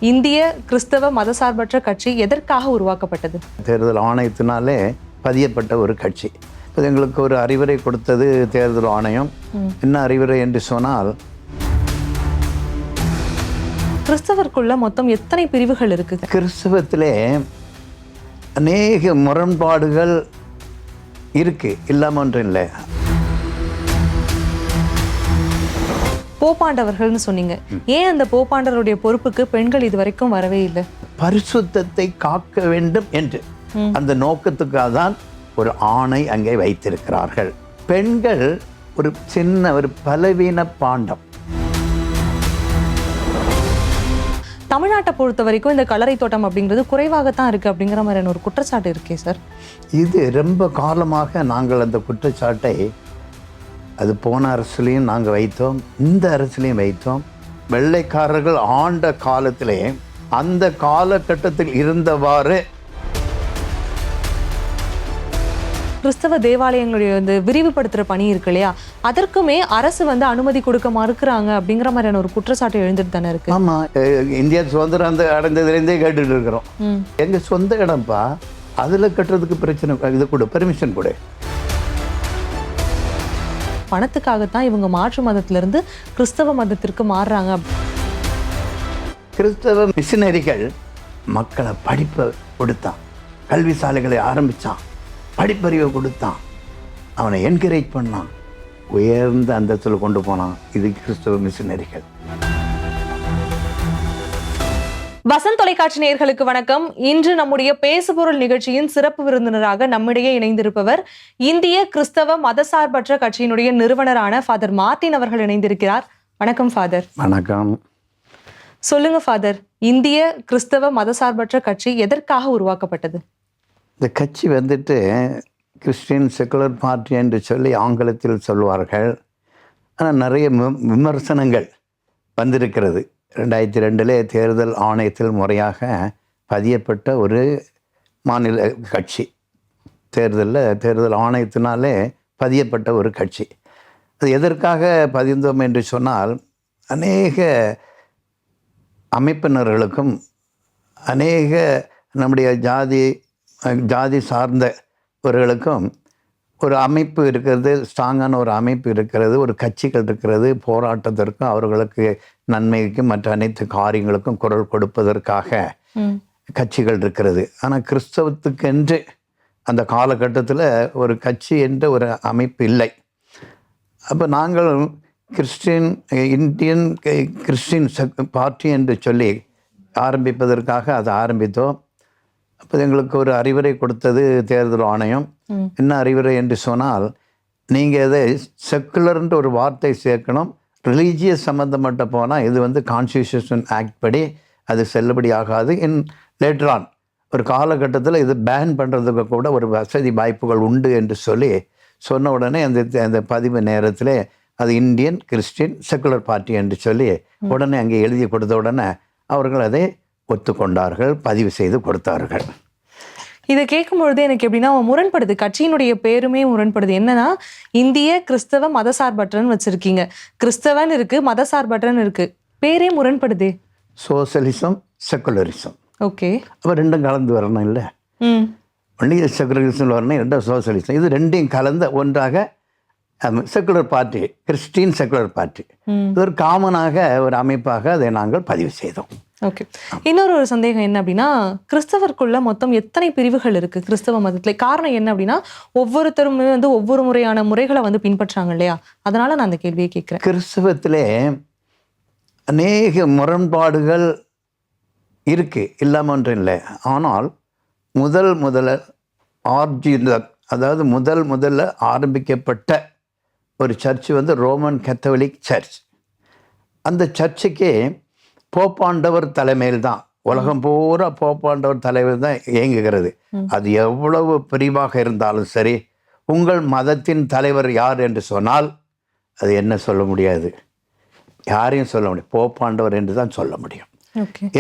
இந்திய கிறிஸ்தவ மதசார்பற்ற கட்சி எதற்காக உருவாக்கப்பட்டது? தேர்தல் ஆணையத்தினாலே பதியப்பட்ட ஒரு கட்சி. இப்போ எங்களுக்கு ஒரு அறிவுரை கொடுத்தது தேர்தல் ஆணையம். என்ன அறிவுரை என்று சொன்னால், கிறிஸ்தவருக்குள்ள மொத்தம் எத்தனை பிரிவுகள் இருக்குது? கிறிஸ்தவத்திலே அநேக முரண்பாடுகள் இருக்கு, இல்லாமல் ஒன்றும் இல்லை. போப்பாண்டவர்கள்னு சொன்னீங்க. ஏன் அந்த போப்பாண்டவருடைய பொறுப்புக்கு பெண்கள் இது வரைக்கும் வரவே இல்லை? பரிசுத்தத்தை காக்க வேண்டும் என்று அந்த நோக்கத்துக்காக தான் ஒரு ஆணை அங்கே வைத்திருக்கிறார்கள். பெண்கள் ஒரு சின்ன ஒரு பலவீன பாண்டம். தமிழ்நாட்டை பொறுத்த வரைக்கும் இந்த கல்லறை தோட்டம் அப்படிங்கிறது குறைவாகத்தான் இருக்கு அப்படிங்கிற மாதிரியான ஒரு குற்றச்சாட்டு இருக்கே சார். இது ரொம்ப காலமாக நாங்கள் அந்த குற்றச்சாட்டை அது போன அரசுலையும் நாங்கள் வைத்தோம், இந்த அரசுலையும் வைத்தோம். வெள்ளைக்காரர்கள் ஆண்ட காலத்திலே அந்த காலகட்டத்தில் இருந்தவாறு கிறிஸ்தவ தேவாலயங்களுடைய வந்து விரிவுபடுத்துகிற பணி இருக்கு இல்லையா, அதற்குமே அரசு வந்து அனுமதி கொடுக்க மறுக்கிறாங்க அப்படிங்கிற மாதிரியான ஒரு குற்றச்சாட்டு எழுந்துட்டு தானே இருக்கு. ஆமாம், இந்தியா சுதந்திரம் அந்த அடைந்ததுலேருந்தே கேட்டுட்டு இருக்கிறோம். எங்கள் சொந்த இடம்ப்பா, அதில் கட்டுறதுக்கு பிரச்சனை, இது கொடு, பெர்மிஷன் கொடு. பணத்துக்காகத்தான் இவங்க மாற்று மதத்திலிருந்து கிறிஸ்தவ மதத்திற்கு மாறுறாங்க. கிறிஸ்தவ மிஷினரிகள் மக்களை படிப்பை கொடுத்தான், கல்வி சாலைகளை ஆரம்பித்தான், படிப்பறிவை கொடுத்தான், அவனை என்கரேஜ் பண்ணான், உயர்ந்த அந்தஸ்தில் கொண்டு போனான். இது கிறிஸ்தவ மிஷினரிகள். வசந்த் தொலைக்காட்சி நேயர்களுக்கு வணக்கம். இன்று நம்முடைய பேசுபொருள் நிகழ்ச்சியின் சிறப்பு விருந்தினராக நம்மிடையே இணைந்திருப்பவர் இந்திய கிறிஸ்தவ மதசார்பற்ற கட்சியினுடைய நிறுவனரான ஃபாதர் மார்ட்டின் அவர்கள் இணைந்திருக்கிறார். வணக்கம் ஃபாதர். வணக்கம். சொல்லுங்க ஃபாதர், இந்திய கிறிஸ்தவ மதசார்பற்ற கட்சி எதற்காக உருவாக்கப்பட்டது? இந்த கட்சி வந்துட்டு கிறிஸ்டியன் செக்குலர் பார்ட்டி என்று சொல்லி ஆங்கிலத்தில் சொல்வார்கள். ஆனால் நிறைய விமர்சனங்கள் வந்திருக்கிறது. 2002 தேர்தல் ஆணையத்தில் முறையாக பதியப்பட்ட ஒரு மாநில கட்சி. தேர்தல் ஆணையத்தினாலே பதியப்பட்ட ஒரு கட்சி. அது எதற்காக பதிந்தோம் என்று சொன்னால், அநேக அமைப்பினர்களுக்கும் அநேக நம்முடைய ஜாதி சார்ந்தவர்களுக்கும் ஒரு அமைப்பு இருக்கிறது, ஸ்ட்ராங்கான ஒரு அமைப்பு இருக்கிறது, ஒரு கட்சிகள் இருக்கிறது. போராட்டத்திற்கும் அவர்களுக்கு நன்மைக்கும் மற்ற அனைத்து காரியங்களுக்கும் குரல் கொடுப்பதற்காக கட்சிகள் இருக்கிறது. ஆனால் கிறிஸ்தவத்துக்கென்று அந்த காலகட்டத்தில் ஒரு கட்சி என்ற ஒரு அமைப்பு இல்லை. அப்போ நாங்கள் இந்தியன் கிறிஸ்டின் பார்ட்டி என்று சொல்லி ஆரம்பிப்பதற்காக அதை ஆரம்பித்தோம். அப்போ எங்களுக்கு ஒரு அறிவுரை கொடுத்தது தேர்தல் ஆணையம். என்ன அறிவுரை என்று சொன்னால், நீங்கள் இதை செக்குலர்ன்ற ஒரு வார்த்தை சேர்க்கணும், ரிலீஜியஸ் சம்மந்தப்பட்ட போனால் இது வந்து கான்ஸ்டியூஷன் ஆக்ட் படி அது செல்லுபடி ஆகாது. லேட்டர் ஆன் ஒரு காலகட்டத்தில் இது பேன் பண்ணுறதுக்கு கூட ஒரு வசதி வாய்ப்புகள் உண்டு என்று சொன்ன உடனே அந்த பதிவு நேரத்தில் அது இந்தியன் கிறிஸ்டின் செக்குலர் பார்ட்டி என்று சொல்லி உடனே அங்கே எழுதி கொடுத்த உடனே அவர்கள் அதை ஒத்துக்கொண்டார்கள், பதிவு செய்து கொடுத்தார்கள். இதை கேட்கும் பொழுது எனக்கு எப்படின்னா முரண்படுது, கட்சியினுடைய பேருமே முரண்படுது. என்னன்னா, இந்திய கிறிஸ்தவ மதசார்பற்றன்னு வச்சிருக்கீங்க, கிறிஸ்தவன் இருக்கு, மதசார்பற்றன்னு இருக்கு, பேரே முரண்படுதே. சோசலிசம், செக்குலரிசம், ஓகே, அப்போ ரெண்டும் கலந்து வரணும் இல்லை? ஒன்லி செக்குலரிசம் வரணும், ரெண்டும் சோசலிசம், இது ரெண்டையும் கலந்த ஒன்றாக secular party, Christian secular party, இது ஒரு காமனாக ஒரு அமைப்பாக அதை நாங்கள் பதிவு செய்தோம். ஓகே. இன்னொரு சந்தேகம் என்ன அப்படின்னா, கிறிஸ்தவருக்குள்ள மொத்தம் எத்தனை பிரிவுகள் இருக்கு கிறிஸ்தவ மதத்துல? காரணம் என்ன அப்படின்னா, ஒவ்வொருத்தருமே வந்து ஒவ்வொரு முறையான முறைகளை வந்து பின்பற்றாங்க இல்லையா, அதனால நான் அந்த கேள்வியை கேட்கிறேன். கிறிஸ்தவத்திலே அநேக முரண்பாடுகள் இருக்கு, இல்லாமல் ஒன்றும் இல்லை. ஆனால் முதல்ல ஆரம்பிக்கப்பட்ட ஒரு சர்ச் வந்து ரோமன் கத்தோலிக் சர்ச். அந்த சர்ச்சுக்கே போப்பாண்டவர் தலைமையில் தான், உலகம் பூரா போப்பாண்டவர் தலைமையில் தான் இயங்குகிறது. அது எவ்வளவு பிரிவாக இருந்தாலும் சரி, உங்கள் மதத்தின் தலைவர் யார் என்று சொன்னால் அது என்ன சொல்ல முடியாது, யாரையும் சொல்ல முடியும், போப்பாண்டவர் என்று தான் சொல்ல முடியும்.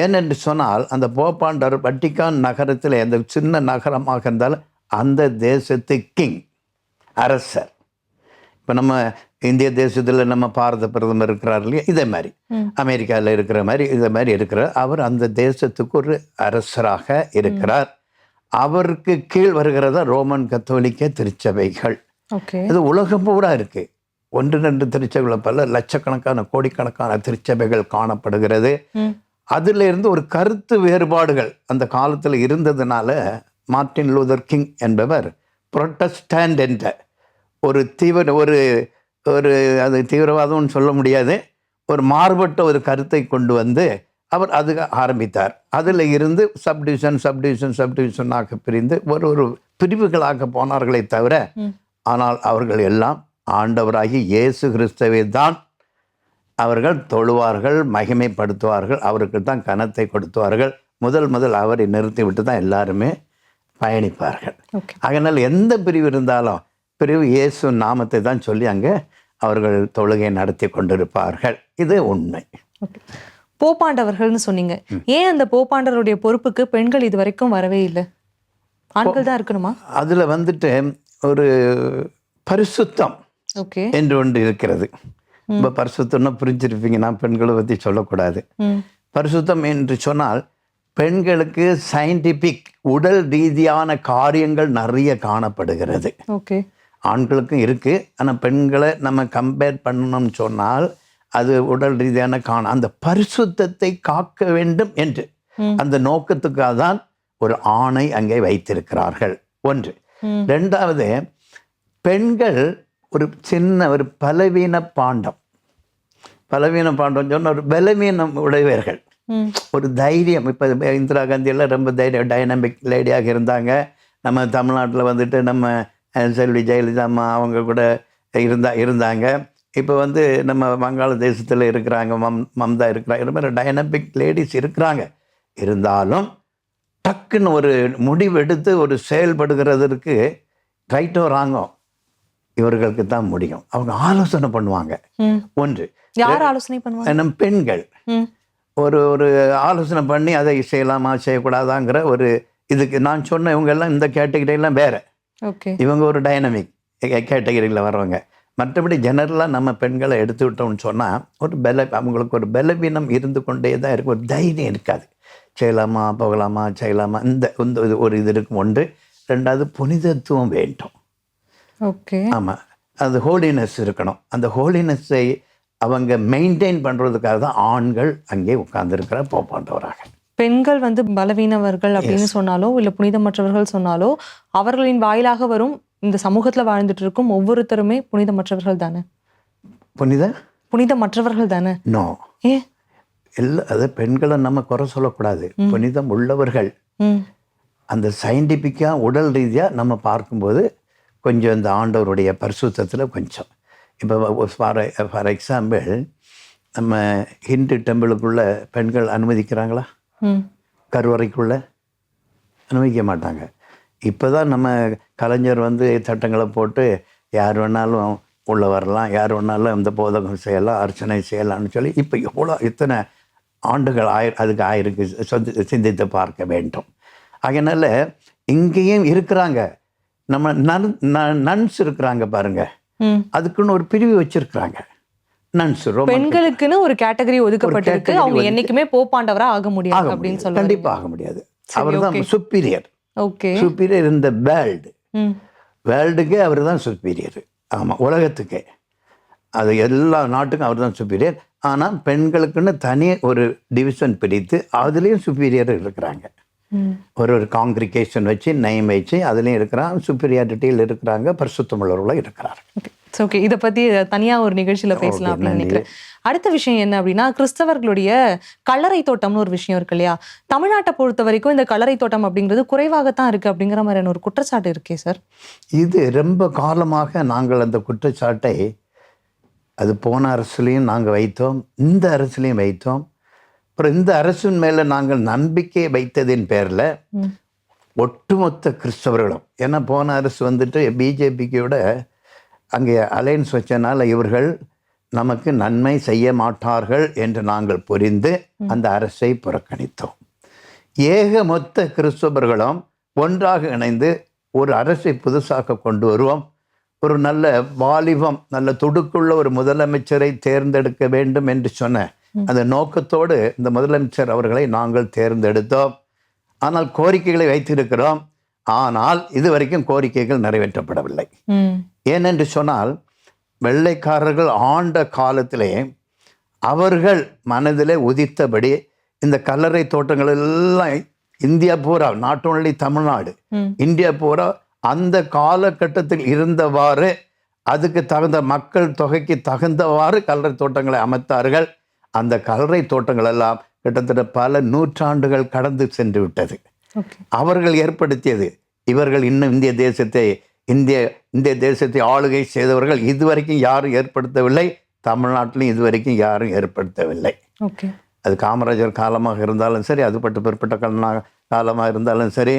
ஏனென்று சொன்னால் அந்த போப்பாண்டவர் வட்டிக்கான் நகரத்தில் எந்த சின்ன நகரமாக இருந்தாலும் அந்த தேசத்து கிங், அரசர். இப்போ நம்ம இந்திய தேசத்தில் நம்ம பாரத பிரதமர் இருக்கிறார் இல்லையா, இதே மாதிரி அமெரிக்காவில் இருக்கிற மாதிரி இதே மாதிரி இருக்கிறார். அவர் அந்த தேசத்துக்கு ஒரு அரசராக இருக்கிறார். அவருக்கு கீழ் வருகிறதா ரோமன் கத்தோலிக்க திருச்சபைகள். ஓகே. இது உலகம் பூரா இருக்கு. 1-2 திருச்சபைகளை பல லட்சக்கணக்கான கோடிக்கணக்கான திருச்சபைகள் காணப்படுகிறது. அதுல இருந்து ஒரு கருத்து வேறுபாடுகள் அந்த காலத்தில் இருந்ததுனால மார்ட்டின் லூதர் கிங் என்பவர் புரொட்டஸ்டன்ட் என்ற ஒரு ஒரு அது தீவிரவாதம்னு சொல்ல முடியாது, ஒரு மாறுபட்ட ஒரு கருத்தை கொண்டு வந்து அவர் அது ஆரம்பித்தார். அதில் இருந்து சப்டிவிஷனாக பிரிந்து ஒரு பிரிவுகளாக போனார்களே தவிர, ஆனால் அவர்கள் எல்லாம் ஆண்டவராகி இயேசு கிறிஸ்துவை தான் அவர்கள் தொழுவார்கள், மகிமைப்படுத்துவார்கள், அவருக்கு தான் கனத்தை கொடுத்துவார்கள். முதல் அவரை நிறுத்திவிட்டு தான் எல்லாருமே பயணிப்பார்கள். அதனால் எந்த பிரிவு இருந்தாலும் பிரிவு இயேசு நாமத்தை தான் சொல்லி அங்கே அவர்கள் தொழுகை நடத்தி கொண்டிருப்பார்கள். இது உண்மை. போப்பாண்டவர்கள்னு சொன்னீங்க. ஏன் அந்த போப்பாண்டவருடைய பொறுப்புக்கு பெண்கள் இது வரைக்கும் வரவே இல்லை? ஆண்கள் தான் இருக்கணுமா? அதுல வந்துட்டு ஒரு பரிசுத்தம் என்று ஒன்று இருக்கிறது. இப்போ பரிசுத்தம்னா புரிஞ்சிருப்பீங்க, நான் பெண்களை பற்றி சொல்லக்கூடாது. பரிசுத்தம் என்று சொன்னால் பெண்களுக்கு சயின்டிபிக் உடல் ரீதியான காரியங்கள் நிறைய காணப்படுகிறது. ஆண்களுக்கும் இருக்கு. ஆனால் பெண்களை நம்ம கம்பேர் பண்ணணும்னு சொன்னால் அது உடல் ரீதியான அந்த பரிசுத்தத்தை காக்க வேண்டும் என்று அந்த நோக்கத்துக்காக தான் ஒரு ஆணை அங்கே வைத்திருக்கிறார்கள். ஒன்று. ரெண்டாவது, பெண்கள் ஒரு சின்ன ஒரு பலவீன பாண்டம் சொன்ன ஒரு பலவீனம் உடையவர்கள், ஒரு தைரியம். இப்போ இந்திரா காந்தி எல்லாம் ரொம்ப டைனமிக் லேடியாக இருந்தாங்க. நம்ம தமிழ்நாட்டில் வந்துட்டு நம்ம செல்வி ஜெயலலிதா அம்மா அவங்க கூட இருந்தாங்க. இப்போ வந்து நம்ம வங்காளதேசத்தில் இருக்கிறாங்க, மம்தா இருக்கிறாங்க. இது மாதிரி டைனமிக் லேடிஸ் இருக்கிறாங்க. இருந்தாலும் டக்குன்னு ஒரு முடிவெடுத்து ஒரு செயல்படுகிறதுக்கு ரைட்டோ ராங்கோ இவர்களுக்கு தான் முடியும். அவங்க ஆலோசனை பண்ணுவாங்க. ஒன்று. யார் ஆலோசனை பண்ணுவாங்க? நம்ம பெண்கள் ஒரு ஆலோசனை பண்ணி அதை செய்யலாமா செய்யக்கூடாதாங்கிற ஒரு இதுக்கு நான் சொன்ன இவங்க எல்லாம் இந்த கேட்டகரியெல்லாம் வேற. இவங்க ஒரு டைனமிக் கேட்டகரியில் வர்றவங்க. மற்றபடி ஜெனரலாக நம்ம பெண்களை எடுத்துக்கிட்டோம்னு சொன்னால் அவங்களுக்கு ஒரு பலவீனம் இருந்து கொண்டே தான் இருக்கும். ஒரு தைரியம் இருக்காது. செய்யலாமா போகலாமா செய்யலாமா இந்த ஒரு இது இருக்கும். ஒன்று. ரெண்டாவது, புனிதத்துவம் வேண்டும். ஆமாம், அது ஹோலினஸ் இருக்கணும். அந்த ஹோலினஸை அவங்க மெயின்டைன் பண்ணுறதுக்காக தான் ஆண்கள் அங்கே உட்கார்ந்துருக்கிற போப்பாண்டவராக. பெண்கள் வந்து பலவீனவர்கள் அப்படின்னு சொன்னாலோ இல்லை புனிதமற்றவர்கள் சொன்னாலோ அவர்களின் வாயிலாக வரும் இந்த சமூகத்துல வாழ்ந்துட்டு இருக்கும் ஒவ்வொருத்தருமே புனிதமற்றவர்கள் தானே? புனிதமற்றவர்கள் தானே? நோ. அதை பெண்களை நம்ம குறை சொல்லக்கூடாது. புனிதம் உள்ளவர்கள். அந்த சயின்டிஃபிக்கா உடல் ரீதியா நம்ம பார்க்கும்போது கொஞ்சம் இந்த ஆண்டவருடைய பரிசுத்தத்துல கொஞ்சம். இப்போ ஃபார் எக்ஸாம்பிள், நம்ம ஹிந்து டெம்பிளுக்குள்ள பெண்கள் அனுமதிக்கிறாங்களா? கருவறைக்குள்ள அனுமதிக்க மாட்டாங்க. இப்போ தான் நம்ம கலைஞர் வந்து சட்டங்களை போட்டு யார் வேணாலும் உள்ளே வரலாம், யார் வேணாலும் இந்த போதகம் செய்யலாம், அர்ச்சனை செய்யலாம்னு சொல்லி இப்போ இத்தனை ஆண்டுகள் அதுக்கு ஆயிருக்கு. சிந்தித்து பார்க்க வேண்டும். அதனால இங்கேயும் இருக்கிறாங்க. நம்ம நன்ஸ் இருக்கிறாங்க பாருங்க, அதுக்குன்னு ஒரு பிரிவு வச்சிருக்கிறாங்க. பெண்களுக்குன்னு ஒரு கேட்டகரி ஒதுக்கப்பட்டிருக்கு. அவங்க என்னைக்குமே போப்பாண்டவரா ஆக முடியாது அப்படின்னு சொல்ல. கண்டிப்பா ஆக முடியாது. அவர் தான் சுப்பீரியர். சுப்பீரியர் இந்த வேர்ல்டுக்கே அவர் தான் சுப்பீரியர். ஆமா, உலகத்துக்கே, அது எல்லா நாட்டுக்கும் அவர் தான் சுப்பீரியர். ஆனால் பெண்களுக்குன்னு தனி ஒரு டிவிஷன் பிரித்து அதுலேயும் சுப்பீரியர் இருக்கிறாங்க. ஒரு காங்கிரிகேஷன் வச்சு நயம் வச்சு அதுலேயும் இருக்கிறாங்க, சுப்பீரியாரிட்டியில் இருக்கிறாங்க, பரிசுத்தமுள்ளவர்களும் இருக்கிறார். ஓகே, இதை பற்றி தனியாக ஒரு நிகழ்ச்சியில் பேசலாம் அப்படின்னு நினைக்கிறேன். அடுத்த விஷயம் என்ன அப்படின்னா, கிறிஸ்தவர்களுடைய கல்லறை தோட்டம்னு ஒரு விஷயம் இருக்கு இல்லையா? தமிழ்நாட்டை பொறுத்த வரைக்கும் இந்த கல்லறை தோட்டம் அப்படிங்கிறது குறைவாகத்தான் இருக்கு அப்படிங்கிற மாதிரியான ஒரு குற்றச்சாட்டு இருக்கே சார். இது ரொம்ப காலமாக நாங்கள் அந்த குற்றச்சாட்டை அது போன அரசுலையும் நாங்கள் வைத்தோம், இந்த அரசுலையும் வைத்தோம். அப்புறம் இந்த அரசின் மேலே நாங்கள் நம்பிக்கை வைத்ததின் பேரில் ஒட்டுமொத்த கிறிஸ்தவர்களும், ஏன்னா போன அரசு வந்துட்டு பிஜேபிக்கோட அங்கே அலையன்ஸ் வச்சனால இவர்கள் நமக்கு நன்மை செய்ய மாட்டார்கள் என்று நாங்கள் புரிந்து அந்த அரசை புறக்கணித்தோம். ஏக மொத்த கிறிஸ்தவர்களும் ஒன்றாக இணைந்து ஒரு அரசை புதுசாக கொண்டு வருவோம், ஒரு நல்ல வாலிபம், நல்ல துடுக்குள்ள ஒரு முதலமைச்சரை தேர்ந்தெடுக்க வேண்டும் என்று சொன்ன அந்த நோக்கத்தோடு இந்த முதலமைச்சர் அவர்களை நாங்கள் தேர்ந்தெடுத்தோம். ஆனால் கோரிக்கைகளை வைத்திருக்கிறோம். ஆனால் இதுவரைக்கும் கோரிக்கைகள் நிறைவேற்றப்படவில்லை. ஏனென்று சொன்னால், வெள்ளைக்காரர்கள் ஆண்ட காலத்திலே அவர்கள் மனதிலே உதித்தபடி இந்த கல்லறை தோட்டங்கள் எல்லாம் இந்தியா பூரா, நாட் ஓன்லி தமிழ்நாடு, இந்தியா பூரா அந்த காலகட்டத்தில் இருந்தவாறு, அதுக்கு தகுந்த மக்கள் தொகைக்கு தகுந்தவாறு கல்லறை தோட்டங்களை அமைத்தார்கள். அந்த கல்லறை தோட்டங்கள் எல்லாம் கிட்டத்தட்ட பல நூற்றாண்டுகள் கடந்து சென்று விட்டது. அவர்கள் ஏற்படுத்தியது. இவர்கள் இன்னும் இந்திய தேசத்தை ஆளுகை செய்தவர்கள் இதுவரைக்கும் யாரும் ஏற்படுத்தவில்லை. தமிழ்நாட்டிலும் இதுவரைக்கும் யாரும் ஏற்படுத்தவில்லை. அது காமராஜர் காலமாக இருந்தாலும் சரி, அதுபட்ட பிற்பட்ட காலமாக இருந்தாலும் சரி,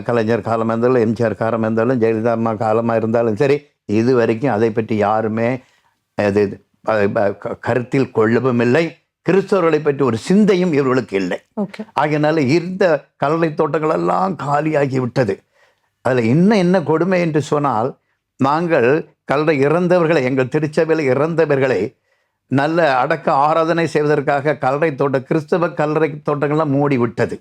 கலைஞர் காலமாக இருந்தாலும், எம்ஜிஆர் காலமாக இருந்தாலும், ஜெயலலிதா அம்மா காலமாக இருந்தாலும் சரி, இது வரைக்கும் அதை பற்றி யாருமே அது கருத்தில் கொள்ளவும் இல்லை. கிறிஸ்தவர்களை பற்றி ஒரு சிந்தையும் இவர்களுக்கு இல்லை. ஆகையினால இருந்த கல்லறை தோட்டங்கள் எல்லாம் காலியாகி விட்டது. அதில் இன்னும் என்ன கொடுமை என்று சொன்னால், நாங்கள் கல்லறை இறந்தவர்களை, எங்கள் திருச்சபையில் இறந்தவர்களை நல்ல அடக்க ஆராதனை செய்வதற்காக கல்லறை தோட்டம், கிறிஸ்தவ கல்லறை தோட்டங்கள்லாம் மூடி விட்டது.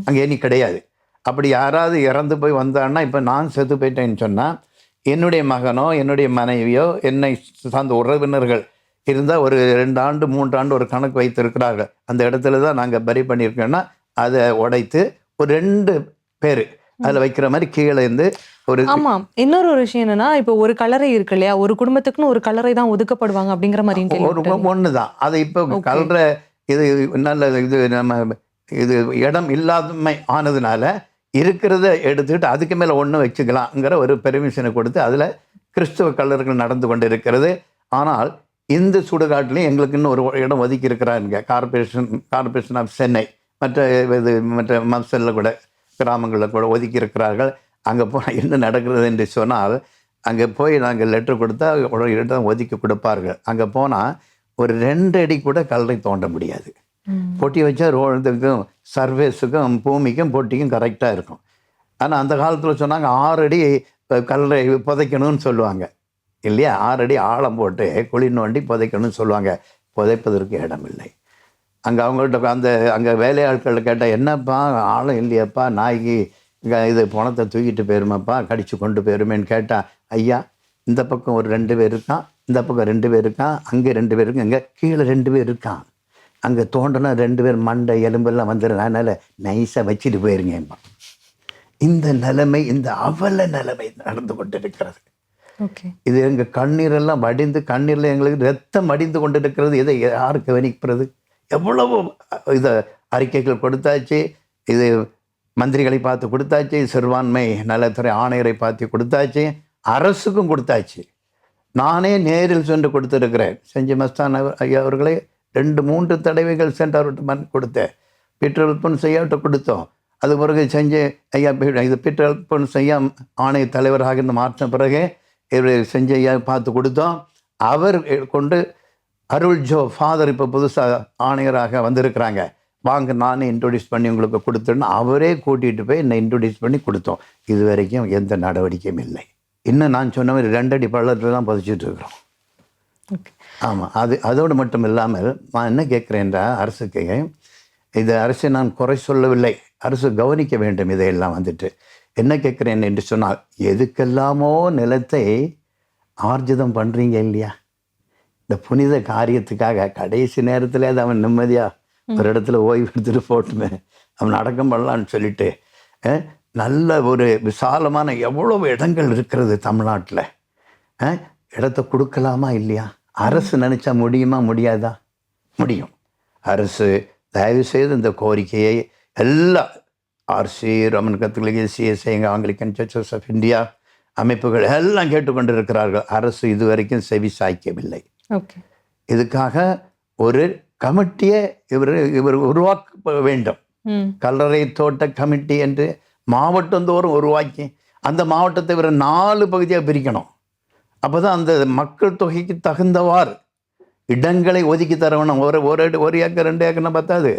அங்கே இனி கிடையாது. அப்படி யாராவது இறந்து போய் வந்தான்னா, இப்போ நான் செத்து போயிட்டேன்னு சொன்னால், என்னுடைய மகனோ என்னுடைய மனைவியோ என்னை சார்ந்த உறவினர்கள் இருந்தால் ஒரு 2 ஆண்டு 3 ஆண்டு ஒரு கணக்கு வைத்திருக்கிறார்கள். அந்த இடத்துல தான் நாங்கள் பரி பண்ணியிருக்கோன்னா, அதை உடைத்து ஒரு 2 பேர் அதில் வைக்கிற மாதிரி கீழே இருந்து ஒரு... ஆமாம். இன்னொரு விஷயம் என்னன்னா, இப்போ ஒரு கல்லறை இருக்கு இல்லையா, ஒரு குடும்பத்துக்குன்னு ஒரு கல்லறை தான் ஒதுக்கப்படுவாங்க அப்படிங்கிற மாதிரி ஒன்று தான். அதை இப்போ கல்லறை இது நல்ல இது நம்ம இது இடம் இல்லாதமை ஆனதுனால இருக்கிறத எடுத்துக்கிட்டு அதுக்கு மேலே ஒன்று வச்சுக்கலாங்கிற ஒரு பெர்மிஷனை கொடுத்து அதில் கிறிஸ்துவ கல்லறைகள் நடந்து கொண்டு இருக்கிறது. ஆனால் இந்த சுடுகாட்டிலையும் எங்களுக்கு இன்னும் ஒரு இடம் ஒதுக்கி இருக்கிறாங்க. கார்பரேஷன் ஆஃப் சென்னை மற்ற மப்சலில் கூட, கிராமங்களில் கூட ஒதுக்கி இருக்கிறார்கள். அங்கே போனால் என்ன நடக்கிறது என்று சொன்னால், அங்கே போய் நாங்கள் லெட்டர் கொடுத்தா ஒரு இடம் ஒதுக்கி கொடுப்பார்கள். அங்கே போனால் ஒரு 2 அடி கூட கல்லறை தோண்ட முடியாது. பொட்டி வச்சா ரோடுக்கும் சர்வேஸுக்கும் பூமிக்கும் பொட்டிக்கும் கரெக்டாக இருக்கும். ஆனால் அந்த காலத்தில் சொன்னாங்க 6 அடி கல்லறை புதைக்கணும்னு சொல்லுவாங்க இல்லையா. 6 அடி ஆழம் போட்டு குழி நோண்டி புதைக்கணும்னு சொல்லுவாங்க. புதைப்பதற்கு இடம் இல்லை. அங்கே அவங்கள்ட்ட அங்கே வேலையாட்கள் கேட்டால், என்னப்பா ஆழம் இல்லையாப்பா, நாய்க்கு இது பணத்தை தூக்கிட்டு போயிருமாப்பா, கடிச்சு கொண்டு போயிருமேன்னு கேட்டால், ஐயா இந்த பக்கம் ஒரு 2 பேர் இருக்கான், இந்த பக்கம் 2 பேர் இருக்கான், அங்கே 2 பேர் இருக்கு, இங்கே கீழே 2 பேர் இருக்கான், அங்கே தோண்டனா 2 பேர் மண்டை எலும்பெல்லாம் வந்துடும், அதனால் நைஸாக வச்சுட்டு போயிருங்கப்பா. இந்த நிலைமை, இந்த அவல நிலைமை நடந்து கொண்டு இருக்கிறது. இது எங்கள் கண்ணீரெல்லாம் வடிந்து, கண்ணீரில் எங்களுக்கு ரத்தம் வடிந்து கொண்டு இருக்கிறது. இதை யார் கவனிக்கிறது? எவ்வளவோ இதை அறிக்கைகள் கொடுத்தாச்சு, இது மந்திரிகளை பார்த்து கொடுத்தாச்சு, சிறுபான்மை நலத்துறை ஆணையரை பார்த்து கொடுத்தாச்சு, அரசுக்கும் கொடுத்தாச்சு. நானே நேரில் சென்று கொடுத்துருக்கிறேன். செஞ்சி மஸ்தான் ஐயா அவர்களே 2-3 தடவைகள் சென்று அவர்கிட்ட கொடுத்தேன். பீட்டர் அல்போன்ஸ் ஐயாவிட்ட கொடுத்தோம். அது பிறகு செஞ்சு ஐயா இது பீட்டர் அல்போன்ஸ் ஐயா ஆணைய தலைவராக மாற்றின பிறகு இவர் செஞ்ச ஐயா பார்த்து கொடுத்தோம். அவர் கொண்டு அருள் ஜோ ஃபாதர் இப்போ புதுசாக ஆணையராக வந்திருக்கிறாங்க, வாங்க நானே இன்ட்ரொடியூஸ் பண்ணி உங்களுக்கு கொடுத்தேன்னு அவரே கூட்டிகிட்டு போய் என்னை இன்ட்ரொடியூஸ் பண்ணி கொடுத்தோம். இது வரைக்கும் எந்த நடவடிக்கையும் இல்லை. இன்னும் நான் சொன்ன மாதிரி 2 அடி பள்ளத்தில் தான் புதைச்சிட்டு இருக்கிறோம். ஆமாம். அதோடு மட்டும் இல்லாமல் நான் என்ன கேட்குறேன்றா, அரசுக்கு இது அரசை நான் குறை சொல்லவில்லை, அரசு கவனிக்க வேண்டும் இதையெல்லாம். வந்துட்டு என்ன கேட்குறேன் என்று சொன்னால், எதுக்கெல்லாமோ நிலத்தை ஆர்ஜிதம் பண்ணுறீங்க இல்லையா, இந்த புனித காரியத்துக்காக கடைசி நேரத்தில் அது அவன் நிம்மதியாக ஒரு இடத்துல ஓய்வு எடுத்துகிட்டு போட்டுமே, அவன் அடக்கம் பண்ணலான்னு சொல்லிட்டு நல்ல ஒரு விசாலமான எவ்வளவு இடங்கள் இருக்கிறது தமிழ்நாட்டில், இடத்த கொடுக்கலாமா இல்லையா? அரசு நினச்சா முடியுமா முடியாதா? முடியும். அரசு தயவுசெய்து இந்த கோரிக்கையை எல்லா RC, Roman Catholic, CSI, Anglican churches of India அமைப்புகள் எல்லாம் கேட்டுக்கொண்டு இருக்கிறார்கள். அரசு இதுவரைக்கும் செவி சாய்க்கவில்லை. இதுக்காக ஒரு கமிட்டியை இவர் உருவாக்க வேண்டும். கல்லறை தோட்ட கமிட்டி என்று மாவட்டந்தோறும் உருவாக்கி அந்த மாவட்டத்தை இவர் 4 பகுதியாக பிரிக்கணும். அப்போ தான் அந்த மக்கள் தொகைக்கு தகுந்தவாறு இடங்களை ஒதுக்கி தரணும். ஒரு ஏக்கர் 2 ஏக்கர்னா பார்த்தாது,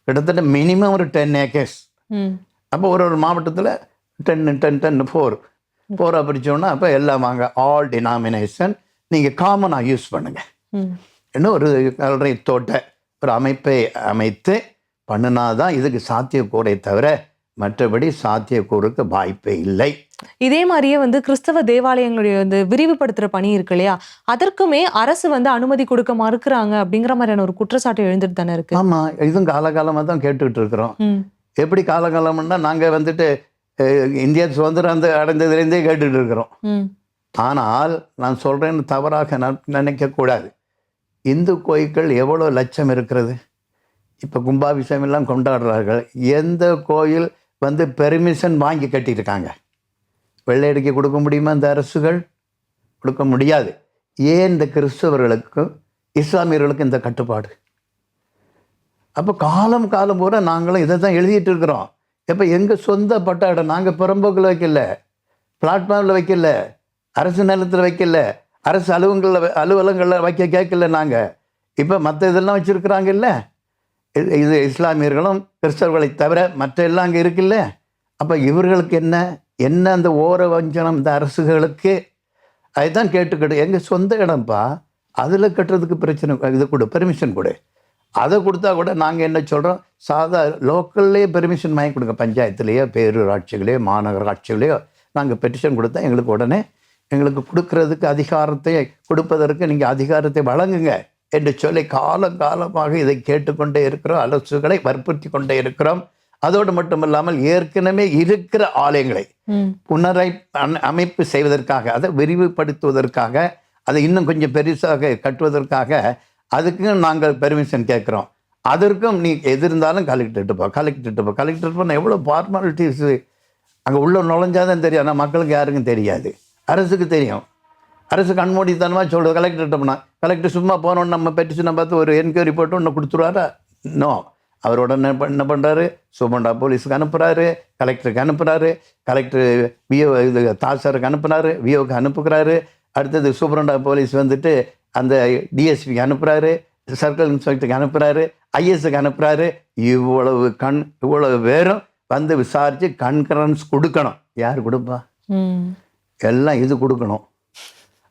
கிட்டத்தட்ட மினிமம் ஒரு 10 ஏக்கர்ஸ். அப்போ ஒரு மாவட்டத்தில் 10 4 போரா பிரிச்சோன்னா அப்போ எல்லாம் வாங்க ஆல் டினாமினேஷன் நீங்கள் காமனாக யூஸ் பண்ணுங்க. இன்னும் ஒரு கல்லறை தோட்ட ஒரு அமைப்பை அமைத்து பண்ணினாதான் இதுக்கு சாத்தியக்கூறை தவிர மற்றபடி சாத்தியக்கூறுக்கு வாய்ப்பே இல்லை. இதே மாதிரியே வந்து கிறிஸ்தவ தேவாலயங்களுடைய வந்து விரிவுபடுத்துற பணி இருக்கு இல்லையா, அதற்குமே அரசு வந்து அனுமதி கொடுக்க மறுக்கிறாங்க அப்படிங்கிற மாதிரியான ஒரு குற்றச்சாட்டு எழுந்துட்டு தானே இருக்கு. ஆமா, இதுவும் காலகாலமாக தான் கேட்டுக்கிட்டு இருக்கிறோம். எப்படி காலகாலம்னா நாங்கள் வந்துட்டு இந்தியா சுதந்திரம் அடைந்ததுலேருந்தே கேட்டுட்டு இருக்கிறோம். ஆனால் நான் சொல்றேன்னு தவறாக நினைக்கக்கூடாது. இந்து கோயில்கள் எவ்வளோ லட்சம் இருக்கிறது. இப்போ கும்பாபிஷேகம் எல்லாம் கொண்டாடுறார்கள். எந்த கோயில் வந்து பெர்மிஷன் வாங்கி கட்டியிருக்காங்க? வெள்ளையடிக்க கொடுக்க முடியுமா? இந்த அரசுகள் கொடுக்க முடியாது. ஏன் இந்த கிறிஸ்தவர்களுக்கும் இஸ்லாமியர்களுக்கும் இந்த கட்டுப்பாடு? அப்போ காலம் பூரா நாங்களும் இதை தான் எழுதிட்டு இருக்கிறோம். இப்போ எங்கள் சொந்த பட்ட இடம் நாங்கள் புறம்போக்கில் வைக்கல, பிளாட்ஃபார்மில் வைக்கல, அரசு நிலத்தில் வைக்கல, அரசு அலுவலகங்களில் வைக்க கேட்கல நாங்கள். இப்போ மற்ற இதெல்லாம் வச்சுருக்குறாங்க இல்லை, இது இஸ்லாமியர்களும் கிறிஸ்தவர்களை தவிர மற்ற எல்லாம் அங்கே இருக்குல்ல. அப்போ இவர்களுக்கு என்ன அந்த ஓர வஞ்சனம் இந்த அரசுகளுக்கு? அதுதான் கேட்டுக்கிட்டு எங்கள் சொந்த இடம்ப்பா, அதில் கட்டுறதுக்கு பிரச்சனை, இது கொடு, பெர்மிஷன் கொடு. அதை கொடுத்தா கூட நாங்கள் என்ன சொல்கிறோம், சாதா லோக்கல்லே பெர்மிஷன் வாங்கி கொடுங்க. பஞ்சாயத்துலேயோ பேரூராட்சிகளையோ மாநகராட்சிகளையோ நாங்கள் பெட்டிஷன் கொடுத்தா எங்களுக்கு உடனே எங்களுக்கு கொடுக்கறதுக்கு அதிகாரத்தை கொடுப்பதற்கு நீங்கள் அதிகாரத்தை வழங்குங்க என்று சொல்லி காலமாக இதை கேட்டுக்கொண்டே இருக்கிறோம். அரசுகளை வற்புறுத்தி கொண்டே இருக்கிறோம். அதோடு மட்டும் இல்லாமல் ஏற்கனவே இருக்கிற ஆலயங்களை அமைப்பு செய்வதற்காக, அதை விரிவுபடுத்துவதற்காக, அதை இன்னும் கொஞ்சம் பெருசாக கட்டுவதற்காக அதுக்கும் நாங்கள் பெர்மிஷன் கேட்குறோம். அதற்கும் நீ எது இருந்தாலும் கலெக்டர்கிட்ட போனால் எவ்வளோ ஃபார்மாலிட்டிஸ் அங்கே உள்ள நுழைஞ்சாதான் தெரியும். ஆனால் மக்களுக்கு யாருக்கும் தெரியாது, அரசுக்கு தெரியும். அரசு கண்மூடித்தனமாக சொல்லுது கலெக்டர்கிட்ட போனால். கலெக்டர் சும்மா போனோன்னு நம்ம பெட்டிஷனை பார்த்து ஒரு என்கொயரி போட்டு ஒன்று கொடுத்துருவாரா? நோ. அவர் உடனே என்ன பண்ணுறாரு, சூப்பண்டா போலீஸுக்கு அனுப்புகிறாரு, கலெக்டருக்கு அனுப்புகிறாரு, கலெக்டர் விஓ இது தாசருக்கு அனுப்புகிறாரு, விஓக்கு அனுப்புகிறாரு. அடுத்தது சூப்பரண்டா போலீஸ் வந்துட்டு அந்த டிஎஸ்பிக்கு அனுப்புகிறாரு, சர்க்கிள் இன்ஸ்பெக்டருக்கு அனுப்புகிறாரு, ஐஎஸ்க்கு அனுப்புகிறாரு. இவ்வளவு பேரும் வந்து விசாரித்து கன்கரன்ஸ் கொடுக்கணும். யார் கொடுப்பா? எல்லாம் இது கொடுக்கணும்.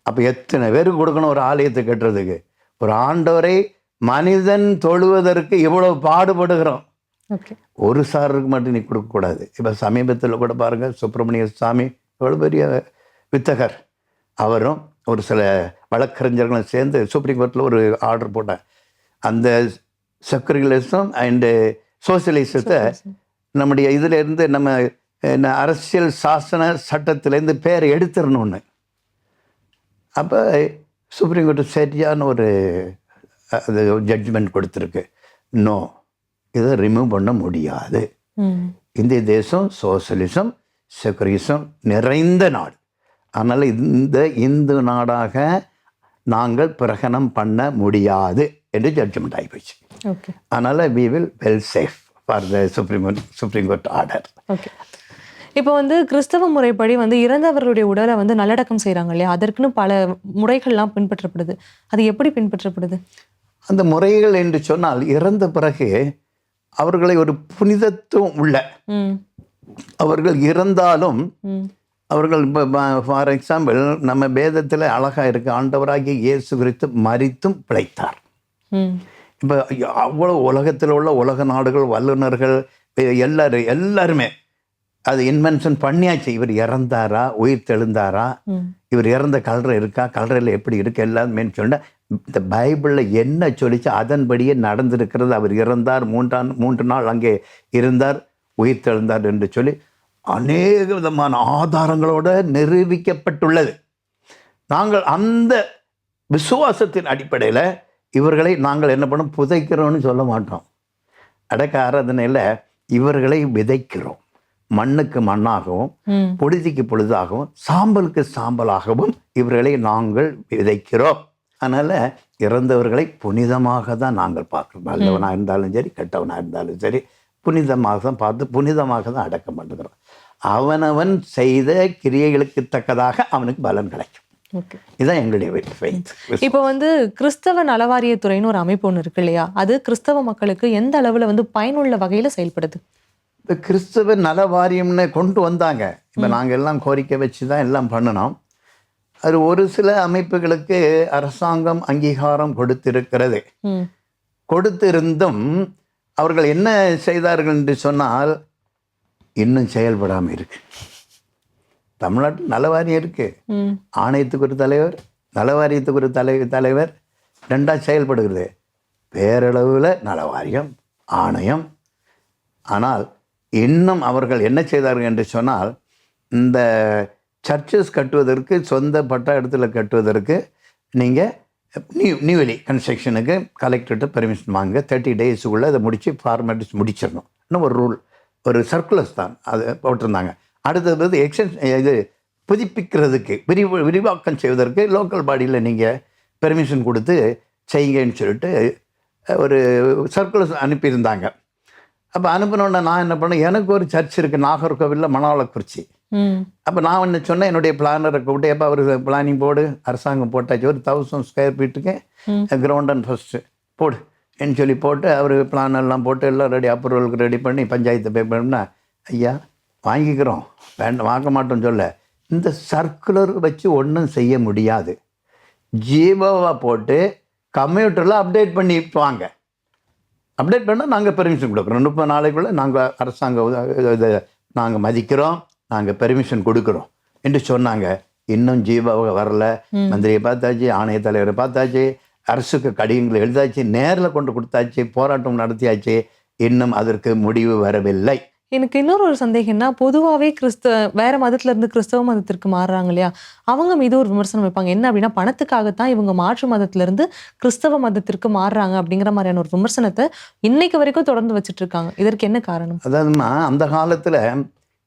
அப்போ எத்தனை பேருக்கு கொடுக்கணும் ஒரு ஆலயத்தை கட்டுறதுக்கு? ஒரு ஆண்டவரை மனிதன் தொழுவதற்கு இவ்வளவு பாடுபடுகிறோம். ஒரு சாருக்கு மட்டும் நீ கொடுக்கக்கூடாது. இப்போ சமீபத்தில் கூட பாருங்கள், சுப்பிரமணிய சாமி எவ்வளோ பெரிய வித்தகர், அவரும் ஒரு சில வழக்கறிஞர்களும் சேர்ந்து சுப்ரீம் கோர்ட்டில் ஒரு ஆர்டர் போட்டாங்க. அந்த செக்குலரிசம் அண்டு சோசியலிசத்தை நம்முடைய இதிலேருந்து நம்ம அரசியல் சாசன சட்டத்திலேருந்து பேரை எடுத்துடணும்னு. அப்போ சுப்ரீம் கோர்ட்டு சரியான ஒரு அது ஜட்ஜ்மெண்ட் கொடுத்துருக்கு. நோ, இதை ரிமூவ் பண்ண முடியாது. இந்திய தேசம் சோசியலிசம் செக்குலரிசம் நிறைந்த நாடு. அதனால் இந்த இந்து நாடாக நாங்கள் பிரகடனம் பண்ண முடியாது என்று ஜட்ஜ்மெண்ட் ஆகிப்போச்சு. அதனால் we will well safe for the supreme court order. Okay. இப்போ வந்து கிறிஸ்தவ முறைப்படி வந்து இறந்தவர்களுடைய உடலை வந்து நல்லடக்கம் செய்கிறாங்க இல்லையா, அதற்குன்னு பல முறைகள்லாம் பின்பற்றப்படுது. அது எப்படி பின்பற்றப்படுது? அந்த முறைகள் என்று சொன்னால், இறந்த பிறகு அவர்களை ஒரு புனிதத்துவம் உள்ள, அவர்கள் இறந்தாலும் அவர்கள் ஃபார் எக்ஸாம்பிள் நம்ம வேதத்தில் அழகாக இருக்கு, ஆண்டவராகிய இயேசு கிறிஸ்து மரித்தும் பிழைத்தார். இப்போ அவ்வளோ உலகத்தில் உள்ள உலக நாடுகள் வல்லுநர்கள் எல்லாருமே அது இன்வென்ஷன் பண்ணியாச்சு. இவர் இறந்தாரா, உயிர் தெழுந்தாரா, இவர் இறந்த கல்லறை இருக்கா, கல்லறையில் எப்படி இருக்கு, எல்லாமே சொன்ன இந்த பைபிளில் என்ன சொல்லிச்சு அதன்படியே நடந்திருக்கிறது. அவர் இறந்தார், 3 நாள் அங்கே இருந்தார், உயிர் தெழுந்தார் என்று சொல்லி அநேக விதமான ஆதாரங்களோடு நிரூபிக்கப்பட்டுள்ளது. நாங்கள் அந்த விசுவாசத்தின் அடிப்படையில் இவர்களை நாங்கள் என்ன பண்ணோம், புதைக்கிறோன்னு சொல்ல மாட்டோம். அடக்க ஆராதனையில் இவர்களை விதைக்கிறோம். மண்ணுக்கு மண்ணாகவும் பொழுதிக்கு பொழுதாகவும் சாம்பலுக்கு சாம்பலாகவும் இவர்களை நாங்கள் விதைக்கிறோம். அதனால் இறந்தவர்களை புனிதமாக தான் நாங்கள் பார்க்குறோம். நல்லவனாக இருந்தாலும் சரி, கெட்டவனாக இருந்தாலும் சரி, புனிதமாக தான் பார்த்து புனிதமாக தான் அடக்கம் பண்ணுகிறோம். அவனவன் செய்த கிரியைகளுக்கு தக்கதாக அவனுக்கு பலன் கிடைக்கும். இதுதான் எங்களுடைய ஃபெய்த். இப்போ வந்து கிறிஸ்தவ நலவாரியத்துறைன்னு ஒரு அமைப்பு ஒன்று இருக்கு இல்லையா, அது கிறிஸ்தவ மக்களுக்கு எந்த அளவில் வந்து பயனுள்ள வகையில் செயல்படுது? இப்போ கிறிஸ்தவ நல வாரியம்னு கொண்டு வந்தாங்க. இப்போ நாங்கள் எல்லாம் கோரிக்கை வச்சு தான் எல்லாம் பண்ணினோம். அது ஒரு சில அமைப்புகளுக்கு அரசாங்கம் அங்கீகாரம் கொடுத்திருக்கிறது. கொடுத்திருந்தும் அவர்கள் என்ன செய்தார்கள் என்று சொன்னால் இன்னும் செயல்படாமல் இருக்கு. தமிழ்நாட்டில் நலவாரியம் இருக்கு, ஆணையத்துக்கு ஒரு தலைவர், நலவாரியத்துக்கு ஒரு தலைவர், ரெண்டாக செயல்படுகிறது. பேரளவில் நலவாரியம், ஆணையம். ஆனால் இன்னும் அவர்கள் என்ன செய்தார்கள் என்று சொன்னால், இந்த சர்ச்சஸ் கட்டுவதற்கு, சொந்த பட்டா இடத்துல கட்டுவதற்கு நீங்கள் நியூலி கன்ஸ்ட்ரக்ஷனுக்கு கலெக்டர்கிட்ட பெர்மிஷன் வாங்க, 30 டேஸுக்குள்ளே அதை முடித்து ஃபார்மாலிட்டிஸ் முடிச்சிடணும். இன்னும் ஒரு ரூல், ஒரு சர்க்குலர்ஸ் தான் அது போட்டிருந்தாங்க. அடுத்தது இது புதுப்பிக்கிறதுக்கு, விரிவாக்கம் செய்வதற்கு லோக்கல் பாடியில் நீங்கள் பெர்மிஷன் கொடுத்து செய்யுங்கன்னு சொல்லிட்டு ஒரு சர்க்குலர்ஸ் அனுப்பியிருந்தாங்க. அப்போ அனுப்பினோடனே நான் என்ன பண்ணேன், எனக்கு ஒரு சர்ச் இருக்குது நாகர்கோவிலில், மணாலக்குறிச்சி. அப்போ நான் என்ன சொன்னேன், என்னுடைய பிளானரை கூப்பிட்டு, எப்போ அவர் பிளானிங் போர்டு அரசாங்கம் போட்டாச்சு, ஒரு 1000 ஸ்கொயர் ஃபீட்டுக்கு கிரவுண்ட் அண்ட் ஃபஸ்ட்டு போடு என்று சொல்லி போட்டு, அவர் பிளான் எல்லாம் போட்டு எல்லாம் ரெடி, அப்ரூவலுக்கு ரெடி பண்ணி பஞ்சாயத்து பே பண்ணா, ஐயா வாங்கிக்கிறோம், வேண்டாம் வாங்க மாட்டோம்னு சொல்ல, இந்த சர்க்குலர் வச்சு ஒன்றும் செய்ய முடியாது, ஜீவோவாக போட்டு கம்ப்யூட்டரில் அப்டேட் பண்ணி வாங்க, அப்டேட் பண்ணால் நாங்கள் பெர்மிஷன் கொடுக்குறோம், 30 நாளைக்குள்ளே நாங்கள் அரசாங்கம் இதை நாங்கள் மதிக்கிறோம், நாங்கள் பெர்மிஷன் கொடுக்குறோம் என்று சொன்னாங்க. இன்னும் ஜீவாவை வரல. மந்திரியை பார்த்தாச்சு, ஆணைய தலைவரை பார்த்தாச்சு, அரசுக்கு கடிதங்களை எழுதாச்சு, நேரில் கொண்டு கொடுத்தாச்சு, போராட்டம் நடத்தியாச்சு, இன்னும் அதற்கு முடிவு வரவில்லை. எனக்கு இன்னொரு ஒரு சந்தேகம்னா, பொதுவாகவே வேற மதத்துல இருந்து கிறிஸ்தவ மதத்திற்கு மாறுறாங்க இல்லையா, அவங்க மீது ஒரு விமர்சனம் வைப்பாங்க. என்ன அப்படின்னா, பணத்துக்காகத்தான் இவங்க மாற்று மதத்துல இருந்து கிறிஸ்தவ மதத்திற்கு மாறுறாங்க அப்படிங்கிற மாதிரியான ஒரு விமர்சனத்தை இன்னைக்கு வரைக்கும் தொடர்ந்து வச்சுட்டு இருக்காங்க. இதற்கு என்ன காரணம்? அதாவதுமா, அந்த காலத்துல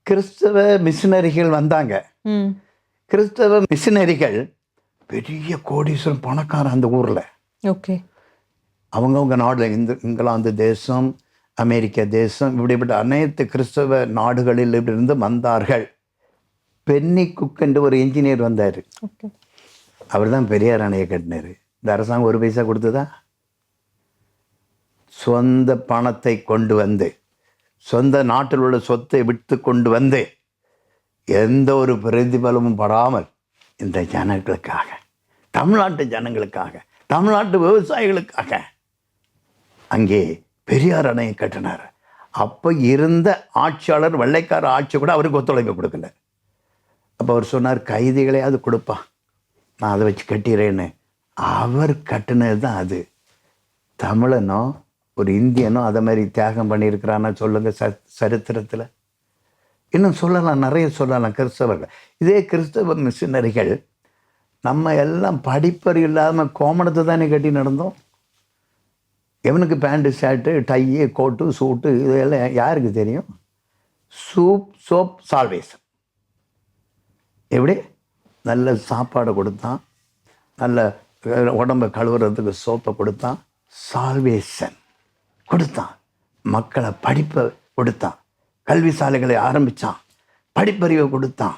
கிறிஸ்தவ மிஷினரிகள் வந்தாங்க. கிறிஸ்தவ மிஷினரிகள் பெரிய கோடீஸ்வரன் பணக்காரன் அந்த ஊர்ல. ஓகே. அவங்கவுங்க நாடுல, இங்கிலாந்து தேசம், அமெரிக்க தேசம், இப்படிப்பட்ட அனைத்து கிறிஸ்தவ நாடுகளில் இருந்து வந்தார்கள். பென்னி குக் என்று ஒரு இன்ஜினியர் வந்தார். அவர் தான் பெரியார் அணையை கட்டினார். இந்த அரசாங்கம் ஒரு பைசா கொடுத்ததா? சொந்த பணத்தை கொண்டு வந்து, சொந்த நாட்டில் உள்ள சொத்தை விட்டு கொண்டு வந்து, எந்த ஒரு பிரதிபலமும் படாமல் இந்த ஜனங்களுக்காக, தமிழ்நாட்டு ஜனங்களுக்காக, தமிழ்நாட்டு விவசாயிகளுக்காக அங்கே பெரியார் அணையை கட்டினார். அப்போ இருந்த ஆட்சியாளர், வெள்ளைக்கார ஆட்சி கூட அவருக்கு ஒத்துழைப்பு கொடுக்கல. அப்போ அவர் சொன்னார், கைதிகளே அது கொடுப்பா, நான் அதை வச்சு கட்டிடுறேன்னு. அவர் கட்டினது தான் அது. தமிழனோ ஒரு இந்தியனோ அதை மாதிரி தியாகம் பண்ணியிருக்கிறான்னா சொல்லுங்கள் சரித்திரத்தில்? இன்னும் சொல்லலாம், நிறைய சொல்லலாம். கிறிஸ்தவர்கள், இதே கிறிஸ்தவ மிஷினரிகள் நம்ம எல்லாம் படிப்பறிவு இல்லாமல் கோமணத்தை தானே கட்டி நடந்தோம். எவனுக்கு பேண்ட்டு ஷர்ட்டு டையு கோட்டு சூட்டு இதெல்லாம் யாருக்கு தெரியும்? Soap salvation. எப்படி நல்ல சாப்பாடை கொடுத்தான், நல்ல உடம்பை கழுவுறதுக்கு சோப்பை கொடுத்தான், சால்வேஷன் கொடுத்தான், மக்களை படிப்பை கொடுத்தான், கல்வி சாலைகளை ஆரம்பித்தான், படிப்பறிவை கொடுத்தான்,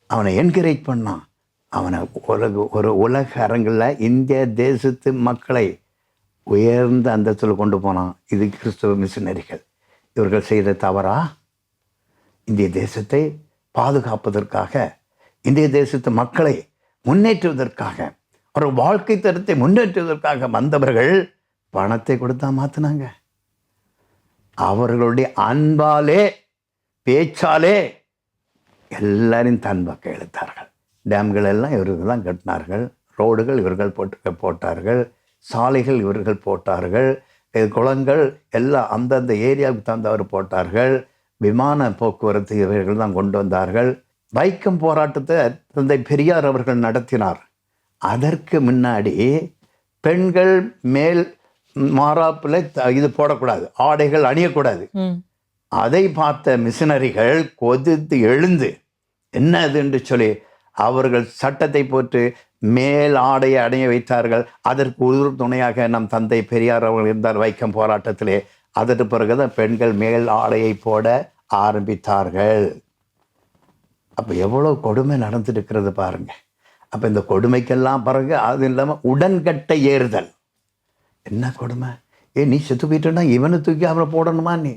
அவனை என்கரேஜ் பண்ணான், அவனை ஒரு உலக அரங்கில் இந்திய தேசத்து மக்களை உயர்ந்த அந்தஸ்தில் கொண்டு போனான். இது கிறிஸ்தவ மிஷினரிகள். இவர்கள் செய்த தவறா? இந்திய தேசத்தை பாதுகாப்பதற்காக, இந்திய தேசத்து மக்களை முன்னேற்றுவதற்காக, ஒரு வாழ்க்கை தரத்தை முன்னேற்றுவதற்காக வந்தவர்கள் பணத்தை கொடுத்தா மாற்றினாங்க. அவர்களுடைய அன்பாலே, பேச்சாலே எல்லாரையும் தன் பக்கம் இழுத்தார்கள். டேம்கள் எல்லாம் இவர்கள் தான் கட்டினார்கள், ரோடுகள் இவர்கள் போட்டார்கள், சாலைகள் இவர்கள் போட்டார்கள், குளங்கள் எல்லாம் அந்தந்த ஏரியாவுக்கு தந்தவர் போட்டார்கள், விமான போக்குவரத்து இவர்கள் தான் கொண்டு வந்தார்கள். வைக்கம் போராட்டத்தை தந்தை பெரியார் அவர்கள் நடத்தினார். அதற்கு முன்னாடி பெண்கள் மேல் மாறாப்பில் இது போடக்கூடாது, ஆடைகள் அணியக்கூடாது. அதை பார்த்த மிஷினரிகள் கொதித்து எழுந்து என்ன அது என்று சொல்லி அவர்கள் சட்டத்தை போட்டு மேல் ஆடையை அடைய வைத்தார்கள். அதற்கு உரு துணையாக நம் தந்தை பெரியார் அவர்கள் இருந்தார் வைக்கம் போராட்டத்திலே. அதற்கு பிறகுதான் பெண்கள் மேல் ஆடையை போட ஆரம்பித்தார்கள். அப்போ எவ்வளோ கொடுமை நடந்துருக்கிறது பாருங்க. அப்போ இந்த கொடுமைக்கெல்லாம் பிறகு அது இல்லாமல் உடன்கட்டை ஏறுதல். என்ன கொடுமை! நீ செத்து போயிட்டோன்னா இவனை தூக்கி அவரை போடணுமா, நீ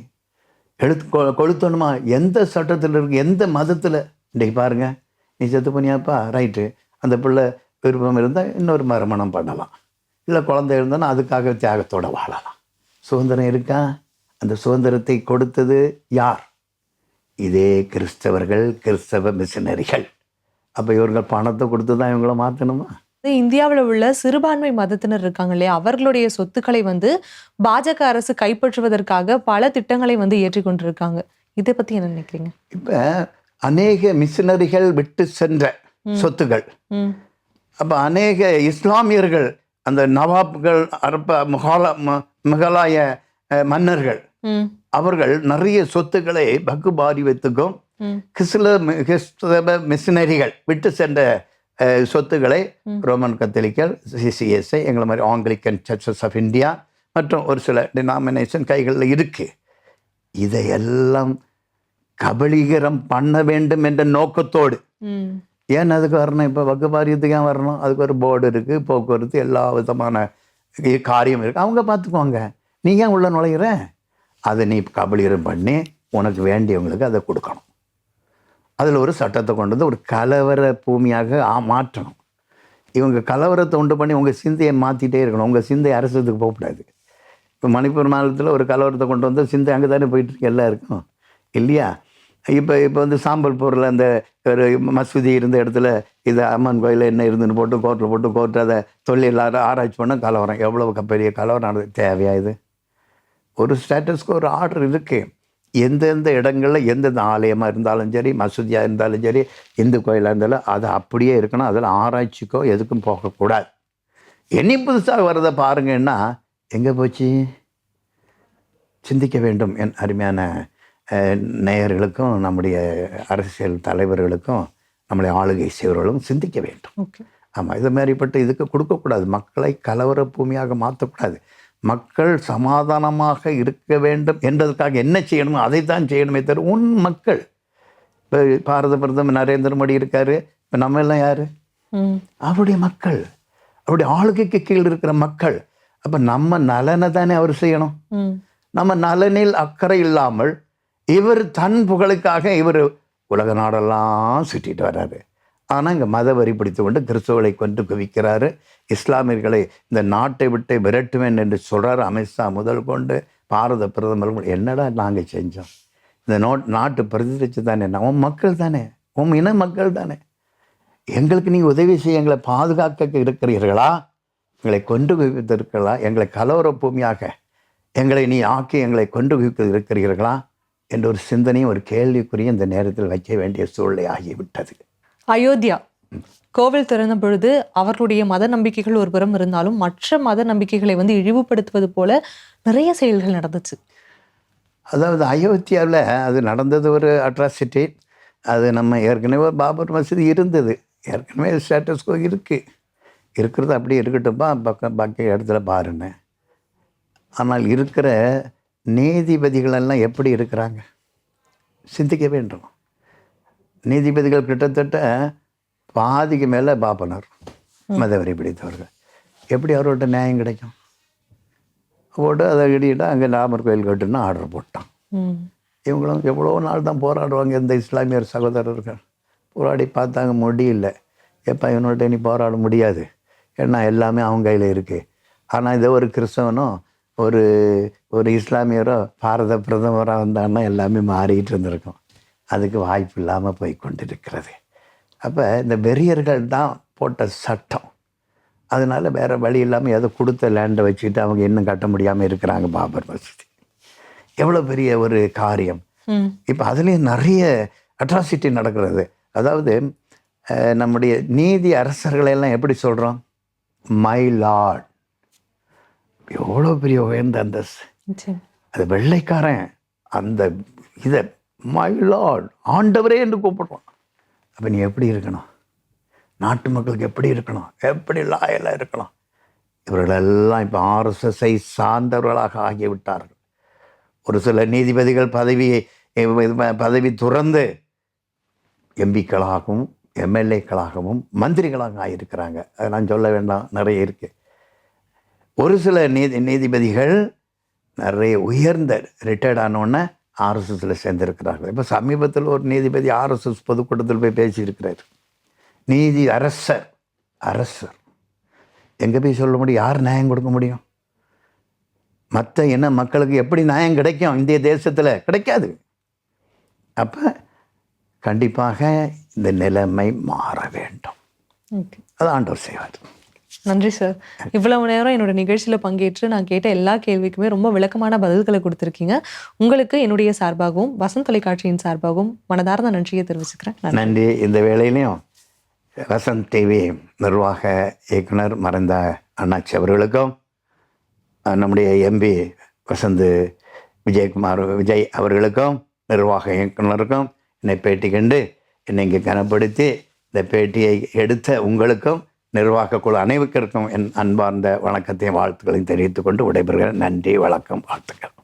கொளுத்தணுமா? எந்த சட்டத்தில் இருக்கு, எந்த மதத்தில் இன்றைக்கு பாருங்கள், நீ செத்து போனியாப்பா, ரைட்டு, அந்த பிள்ளை விருப்பம் இருந்தால் இன்னொரு மறுமணம் பண்ணலாம், இல்லை குழந்தை இருந்தாலும் அதுக்காக தியாகத்தோடு வாழலாம். சுதந்திரம் இருக்கா? அந்த சுதந்திரத்தை கொடுத்தது யார்? இதே கிறிஸ்தவர்கள், கிறிஸ்தவ மிஷனரிகள். அப்போ இவர்கள் பணத்தை கொடுத்து தான் இவங்கள மாற்றணுமா? இந்தியாவில் உள்ள சிறுபான்மை மதத்தினர் இருக்காங்க இல்லையா, அவர்களுடைய சொத்துக்களை வந்து பாஜக அரசு கைப்பற்றுவதற்காக பல திட்டங்களை வந்து ஏற்றி கொண்டிருக்காங்க. இதை பத்தி என்ன நினைக்கிறீங்க? இப்போ அநேக மிஷனரிகள் விட்டு சென்ற சொத்துகள், அப்போ அநேக இஸ்லாமியர்கள், அந்த நவாப்கள், முகலாய மன்னர்கள், அவர்கள் நிறைய சொத்துக்களை பக்குபாரிவத்துக்கும் கிறிஸ்தவ மிஷனரிகள் விட்டு சென்ற சொத்துக்களை ரோமன் கத்தோலிக்கர், சிசிஎஸ்ஐ, எங்களை மாதிரி ஆங்கிலிக்கன் சர்ச்சஸ் ஆஃப் இந்தியா மற்றும் ஒரு சில டினாமினேஷன் கைகளில் இருக்குது. இதையெல்லாம் கபலீகரம் பண்ண வேண்டும் என்ற நோக்கத்தோடு. ஏன் அதுக்கு வரணும்? இப்போ வக்குபாரியத்துக்கு ஏன் வரணும்? அதுக்கு ஒரு போர்டு இருக்குது, போக்குவரத்து, எல்லா விதமான காரியம் இருக்குது, அவங்க பார்த்துக்குவாங்க. நீ ஏன் உள்ள நுழையிற? அதை நீ கபலீகரம் பண்ணி உனக்கு வேண்டியவங்களுக்கு அதை கொடுக்கணும். அதில் ஒரு சட்டத்தை கொண்டு வந்து ஒரு கலவர பூமியாக மாற்றணும். இவங்க கலவரத்தை உண்டு பண்ணி உங்கள் சிந்தையை மாற்றிட்டே இருக்கணும். உங்கள் சிந்தை அரசுக்கு போகக்கூடாது. இப்போ மணிப்பூர் மாநிலத்தில் ஒரு கலவரத்தை கொண்டு வந்து சிந்தை அங்கே தானே போயிட்டுருக்கு, எல்லாம் இருக்கும் இல்லையா? இப்போ வந்து சாம்பல்பூரில் அந்த ஒரு மசூதி இருந்த இடத்துல இது அம்மன் கோயிலில் என்ன இருந்துன்னு போட்டு கோர்ட்டில் அதை தொழில் ஆராய்ச்சி பண்ண கலவரம். எவ்வளோ பெரிய கலவரம் நடந்தது? தேவையா இது? ஒரு ஸ்டேட்டஸ்க்கு ஒரு ஆர்டர் இருக்குது. எந்தெந்த இடங்களில் எந்தெந்த ஆலயமாக இருந்தாலும் சரி, மசூதியாக இருந்தாலும் சரி, இந்து கோயிலாக இருந்தாலும் அது அப்படியே இருக்கணும். அதில் ஆராய்ச்சிக்கோ எதுக்கும் போகக்கூடாது. இனி புதுசாக வர்றதை பாருங்கன்னா எங்கே போச்சு? சிந்திக்க வேண்டும். என் அருமையான நேயர்களுக்கும் நம்முடைய அரசியல் தலைவர்களுக்கும் நம்முடைய ஆளுகை செய்வர்களும் சிந்திக்க வேண்டும். ஆமாம், இது மாதிரிப்பட்ட இதுக்கு கொடுக்கக்கூடாது. மக்களை கலவர பூமியாக மாற்றக்கூடாது. மக்கள் சமாதானமாக இருக்க வேண்டும் என்பதற்காக என்ன செய்யணுமோ அதை தான் செய்யணுமே தவிர உன் மக்கள். இப்போ பாரத பிரதமர் நரேந்திர மோடி இருக்காரு, இப்போ நம்ம எல்லாம் யார்? அவருடைய மக்கள், அவருடைய ஆளுகைக்கு கீழ் இருக்கிற மக்கள். அப்போ நம்ம நலனை தானே அவர் செய்யணும். நம்ம நலனில் அக்கறை இல்லாமல் இவர் தன் புகழுக்காக இவர் உலக நாடெல்லாம் சுற்றிட்டு வர்றாரு. ஆனால் இங்கே மத வரி பிடித்து கொண்டு கிறிஸ்தவர்களை கொண்டு குவிக்கிறாரு. இஸ்லாமியர்களை இந்த நாட்டை விட்டு விரட்டுவேன் என்று சொல்கிறார். அமித்ஷா முதல் கொண்டு பாரத பிரதமர். என்னடா நாங்கள் செஞ்சோம்? இந்த நாட்டு பிரதிநிதிச்சு தானே, உன் மக்கள் தானே, உன் இன மக்கள் தானே. எங்களுக்கு நீங்கள் உதவி செய்ய எங்களை பாதுகாக்க இருக்கிறீர்களா? எங்களை கொண்டு குவித்திருக்கிறீர்களா? எங்களை கலவர பூமியாக எங்களை நீ ஆக்கி எங்களை கொண்டு குவிக்க இருக்கிறீர்களா என்ற ஒரு சிந்தனையும் ஒரு கேள்விக்குரிய இந்த நேரத்தில் வைக்க வேண்டிய சூழ்நிலை ஆகிவிட்டது. அயோத்தியா கோவில் திறந்த பொழுது அவர்களுடைய மத நம்பிக்கைகள் ஒரு புறம் இருந்தாலும் மற்ற மத நம்பிக்கைகளை வந்து இழிவுபடுத்துவது போல நிறைய செயல்கள் நடந்துச்சு. அதாவது அயோத்தியாவில் அது நடந்தது ஒரு அட்ராசிட்டி. அது நம்ம ஏற்கனவே பாபர் மசூதி இருந்தது, ஏற்கனவே ஸ்டேட்டஸ்கோ இருக்கிறது அப்படியே இருக்கட்டும்பா, பாக்கி இடத்துல பாருன்னு. ஆனால் இருக்கிற நீதிபதிகளெல்லாம் எப்படி இருக்கிறாங்க சிந்திக்க வேண்டும். நீதிபதிகள் கிட்டத்தட்ட பாதிக்கு மேலே பாப்பனர் மதவரி பிடித்தவர்கள். எப்படி அவர்கிட்ட நியாயம் கிடைக்கும்? போட்டு அதை இடியிட அங்கே ராமர் கோயில் கட்டுன்னு ஆர்டர் போட்டான். இவங்களும் எவ்வளோ நாள் தான் போராடுவாங்க. இந்த இஸ்லாமியர் சகோதரர்கள் போராடி பார்த்தாங்க, முடியல. எப்போ இவனோட நீ போராட முடியாது, ஏன்னா எல்லாமே அவங்க கையில் இருக்குது. ஆனால் இதை ஒரு கிறிஸ்தவனோ ஒரு இஸ்லாமியரோ பாரத பிரதமராக வந்தாங்கன்னா எல்லாமே மாறிக்கிட்டு இருந்திருக்கும். அதுக்கு வாய்ப்பு இல்லாமல் போய் கொண்டிருக்கிறது. அப்போ இந்த வெறியர்கள் தான் போட்ட சட்டம். அதனால் வேறு வழி இல்லாமல் ஏதோ கொடுத்த லேண்டை வச்சுக்கிட்டு அவங்க இன்னும் கட்ட முடியாமல் இருக்கிறாங்க பாபர் மசூதி. எவ்வளோ பெரிய ஒரு காரியம். இப்போ அதுலேயும் நிறைய அட்ராசிட்டி நடக்கிறது. அதாவது நம்முடைய நீதி அரசர்களெல்லாம் எப்படி சொல்கிறோம்? My Lord. எவ்வளோ பெரிய உயர்ந்த அந்தஸ்து. அது வெள்ளைக்காரன் அந்த இதை மை லார்ட், ஆண்டவரே என்று கூப்பிடுவான். அப்போ நீ எப்படி இருக்கணும்? நாட்டு மக்களுக்கு எப்படி இருக்கணும்? எப்படி லாயலாக இருக்கணும்? இவர்களெல்லாம் இப்போ ஆர்எஸ்எஸ்ஐ சார்ந்தவர்களாக ஆகிவிட்டார்கள். ஒரு சில நீதிபதிகள் பதவி துறந்து எம்பிக்களாகவும் எம்எல்ஏக்களாகவும் மந்திரிகளாக ஆகியிருக்கிறாங்க. அதை நான் சொல்ல வேண்டாம், நிறைய இருக்குது. ஒரு சில நீதிபதிகள் நிறைய உயர்ந்த ரிட்டையர்ட் ஆனோடனே ஆர்எஸ்எஸில் சேர்ந்திருக்கிறார்கள். இப்போ சமீபத்தில் ஒரு நீதிபதி ஆர்எஸ்எஸ் பொதுக்கூட்டத்தில் போய் பேசியிருக்கிறார். நீதி அரசர் எங்கே போய் சொல்ல முடியும்? யார் நியாயம் கொடுக்க முடியும்? மற்ற இன மக்களுக்கு எப்படி நியாயம் கிடைக்கும்? இந்திய தேசத்தில் கிடைக்காது. அப்போ கண்டிப்பாக இந்த நிலைமை மாற வேண்டும். அது ஆண்டவர் செய்வார். நன்றி சார். இவ்வளவு நேரம் என்னோட நிகழ்ச்சியில் பங்கேற்று நான் கேட்ட எல்லா கேள்விக்குமே ரொம்ப விளக்கமான பதில்களை கொடுத்துருக்கீங்க. உங்களுக்கு என்னுடைய சார்பாகவும் வசந்த் தொலைக்காட்சியின் சார்பாகவும் மனதார்ந்த நன்றியை தெரிவிச்சுக்கிறேன். நன்றி. இந்த வேளையிலையும் வசந்த் டிவி நிர்வாக இயக்குனர் மறைந்த அண்ணாச்சி அவர்களுக்கும், நம்முடைய எம்பி வசந்த் விஜய் அவர்களுக்கும், நிர்வாக இயக்குனருக்கும், என்னை பேட்டி கண்டு என்னை இங்கே கனப்படுத்தி இந்த பேட்டியை எடுத்த உங்களுக்கும், நிர்வாக குழு அனைவருக்கும் என் அன்பார்ந்த வணக்கத்தையும் வாழ்த்துக்களையும் தெரிவித்துக் கொண்டு விடைபெறுகிறேன். நன்றி, வணக்கம், வாழ்த்துக்கள்.